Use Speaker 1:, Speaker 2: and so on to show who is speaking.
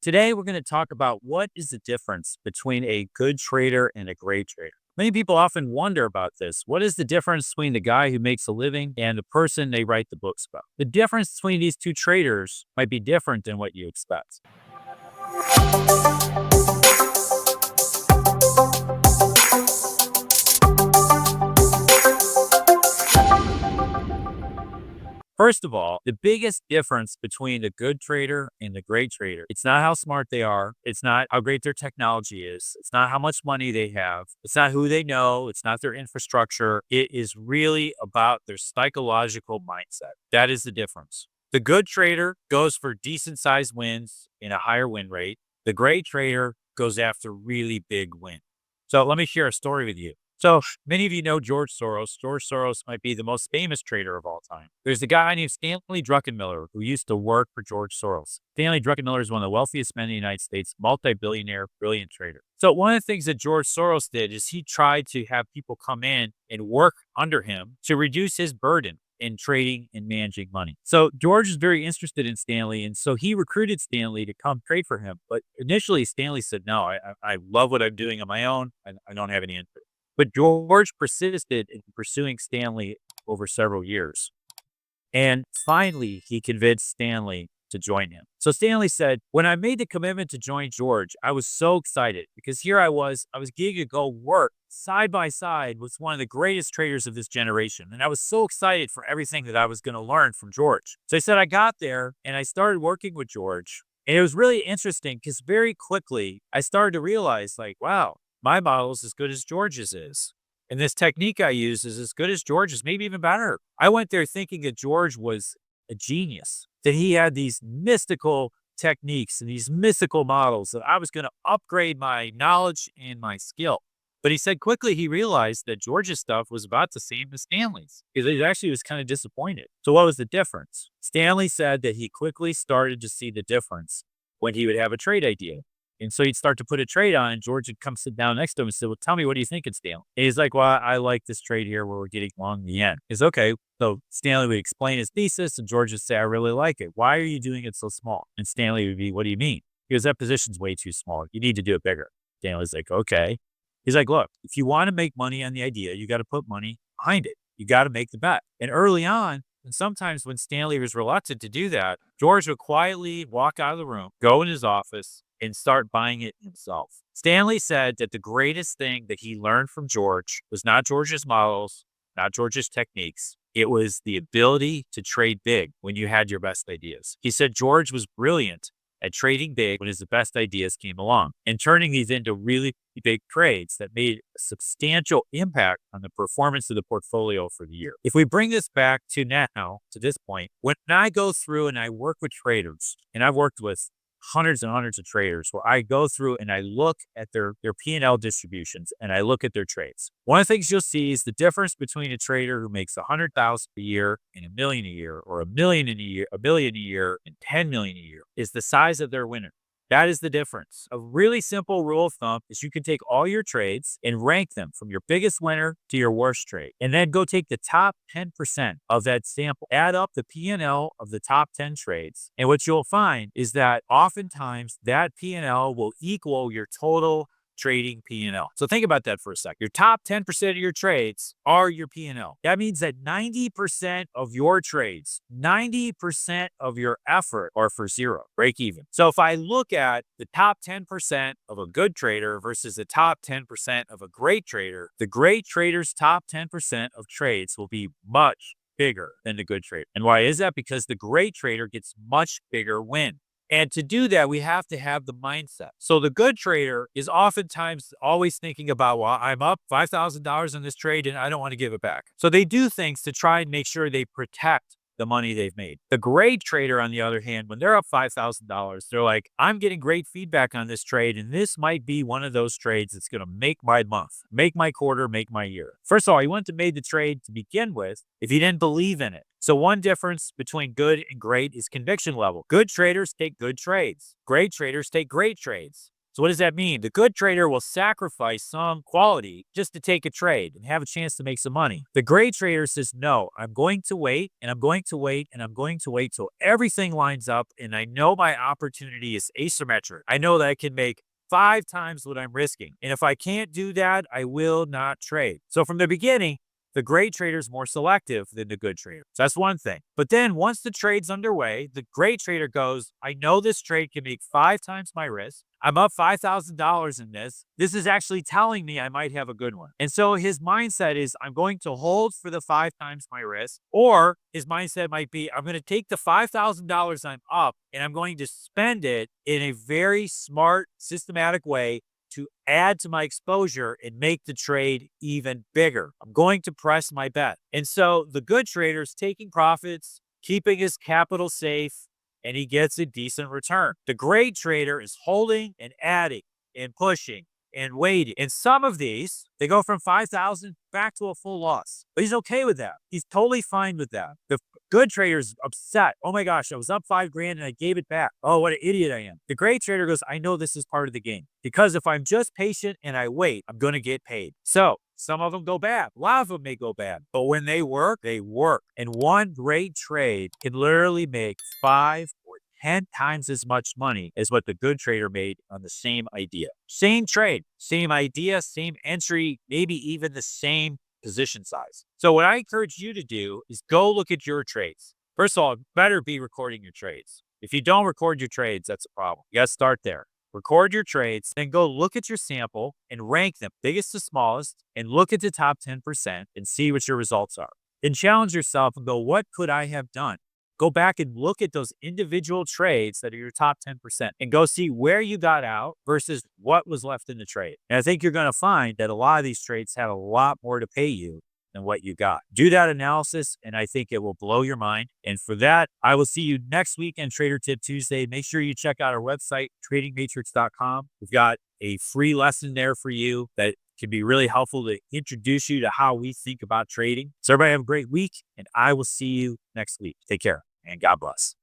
Speaker 1: Today, we're going to talk about what is the difference between a good trader and a great trader. Many people often wonder about this. What is the difference between the guy who makes a living and the person they write the books about? The difference between these two traders might be different than what you expect. First of all, the biggest difference between the good trader and the great trader, it's not how smart they are. It's not how great their technology is. It's not how much money they have. It's not who they know. It's not their infrastructure. It is really about their psychological mindset. That is the difference. The good trader goes for decent sized wins and a higher win rate. The great trader goes after really big wins. So let me share a story with you. So many of you know George Soros. George Soros might be the most famous trader of all time. There's a guy named Stanley Druckenmiller who used to work for George Soros. Stanley Druckenmiller is one of the wealthiest men in the United States, multi-billionaire, brilliant trader. So one of the things that George Soros did is he tried to have people come in and work under him to reduce his burden in trading and managing money. So George is very interested in Stanley, and so he recruited Stanley to come trade for him. But initially, Stanley said, "No, I love what I'm doing on my own. I don't have any interest." But George persisted in pursuing Stanley over several years. And finally, he convinced Stanley to join him. So Stanley said, when I made the commitment to join George, I was so excited because here I was getting to go work side by side with one of the greatest traders of this generation. And I was so excited for everything that I was going to learn from George. So I said, I got there and I started working with George. And it was really interesting because very quickly I started to realize like, wow, my model is as good as George's is. And this technique I use is as good as George's, maybe even better. I went there thinking that George was a genius, that he had these mystical techniques and these mystical models, that I was going to upgrade my knowledge and my skill. But he said quickly he realized that George's stuff was about the same as Stanley's because he actually was kind of disappointed. So what was the difference? Stanley said that he quickly started to see the difference when he would have a trade idea. And so he'd start to put a trade on, and George would come sit down next to him and say, well, tell me, what do you think, Stanley? And he's like, well, I like this trade here where we're getting long in the end. He's okay. So Stanley would explain his thesis, and George would say, I really like it. Why are you doing it so small? And Stanley would be, what do you mean? Because that position's way too small. You need to do it bigger. Stanley's like, okay. He's like, look, if you want to make money on the idea, you got to put money behind it. You got to make the bet. And early on, and sometimes when Stanley was reluctant to do that, George would quietly walk out of the room, go in his office, and start buying it himself. Stanley said that the greatest thing that he learned from George was not George's models, not George's techniques. It was the ability to trade big when you had your best ideas. He said George was brilliant at trading big when his best ideas came along and turning these into really big trades that made a substantial impact on the performance of the portfolio for the year. If we bring this back to now, to this point, when I go through and I work with traders, and I've worked with hundreds and hundreds of traders where I go through and I look at their P&L distributions and I look at their trades. One of the things you'll see is the difference between a trader who makes 100,000 a year and a million a year, or a million a year, a billion a year, and 10 million a year is the size of their winner. That is the difference. A really simple rule of thumb is you can take all your trades and rank them from your biggest winner to your worst trade. And then go take the top 10% of that sample, add up the P&L of the top 10 trades. And what you'll find is that oftentimes that P&L will equal your total trading P&L. So think about that for a sec. Your top 10% of your trades are your P&L. That means that 90% of your trades, 90% of your effort are for zero, break even. So if I look at the top 10% of a good trader versus the top 10% of a great trader, the great trader's top 10% of trades will be much bigger than the good trader. And why is that? Because the great trader gets much bigger win. And to do that, we have to have the mindset. So the good trader is oftentimes always thinking about, well, I'm up $5,000 in this trade and I don't want to give it back. So they do things to try and make sure they protect the money they've made. The great trader, on the other hand, when they're up $5,000, they're like, I'm getting great feedback on this trade, and this might be one of those trades that's going to make my month, make my quarter, make my year. First of all, you wouldn't have made the trade to begin with if you didn't believe in it. So one difference between good and great is conviction level. Good traders take good trades. Great traders take great trades. So what does that mean? The good trader will sacrifice some quality just to take a trade and have a chance to make some money. The great trader says, no, I'm going to wait and I'm going to wait and I'm going to wait till everything lines up and I know my opportunity is asymmetric. I know that I can make 5 times what I'm risking. And if I can't do that, I will not trade. So from the beginning, the great trader is more selective than the good trader. So that's one thing. But then once the trade's underway, the great trader goes, I know this trade can make 5 times my risk. I'm up $5,000 in this. This is actually telling me I might have a good one. And so his mindset is, I'm going to hold for the 5 times my risk. Or his mindset might be, I'm going to take the $5,000 I'm up and I'm going to spend it in a very smart, systematic way to add to my exposure and make the trade even bigger. I'm going to press my bet. And so the good trader is taking profits, keeping his capital safe, and he gets a decent return. The great trader is holding and adding and pushing and waiting. And some of these, they go from 5,000 back to a full loss. But he's okay with that. He's totally fine with that. The good trader's upset. Oh my gosh, I was up 5 grand and I gave it back. Oh, what an idiot I am. The great trader goes, I know this is part of the game. Because if I'm just patient and I wait, I'm going to get paid. So some of them go bad. A lot of them may go bad. But when they work, they work. And one great trade can literally make 5 or 10 times as much money as what the good trader made on the same idea. Same trade, same idea, same entry, maybe even the same position size. So what I encourage you to do is go look at your trades. First of all, better be recording your trades. If you don't record your trades, that's a problem. You got to start there. Record your trades, then go look at your sample and rank them biggest to smallest and look at the top 10% and see what your results are. Then challenge yourself and go, what could I have done? Go back and look at those individual trades that are your top 10% and go see where you got out versus what was left in the trade. And I think you're going to find that a lot of these trades have a lot more to pay you than what you got. Do that analysis, and I think it will blow your mind. And for that, I will see you next week on Trader Tip Tuesday. Make sure you check out our website, tradingmatrix.com. We've got a free lesson there for you that can be really helpful to introduce you to how we think about trading. So everybody have a great week, and I will see you next week. Take care, and God bless.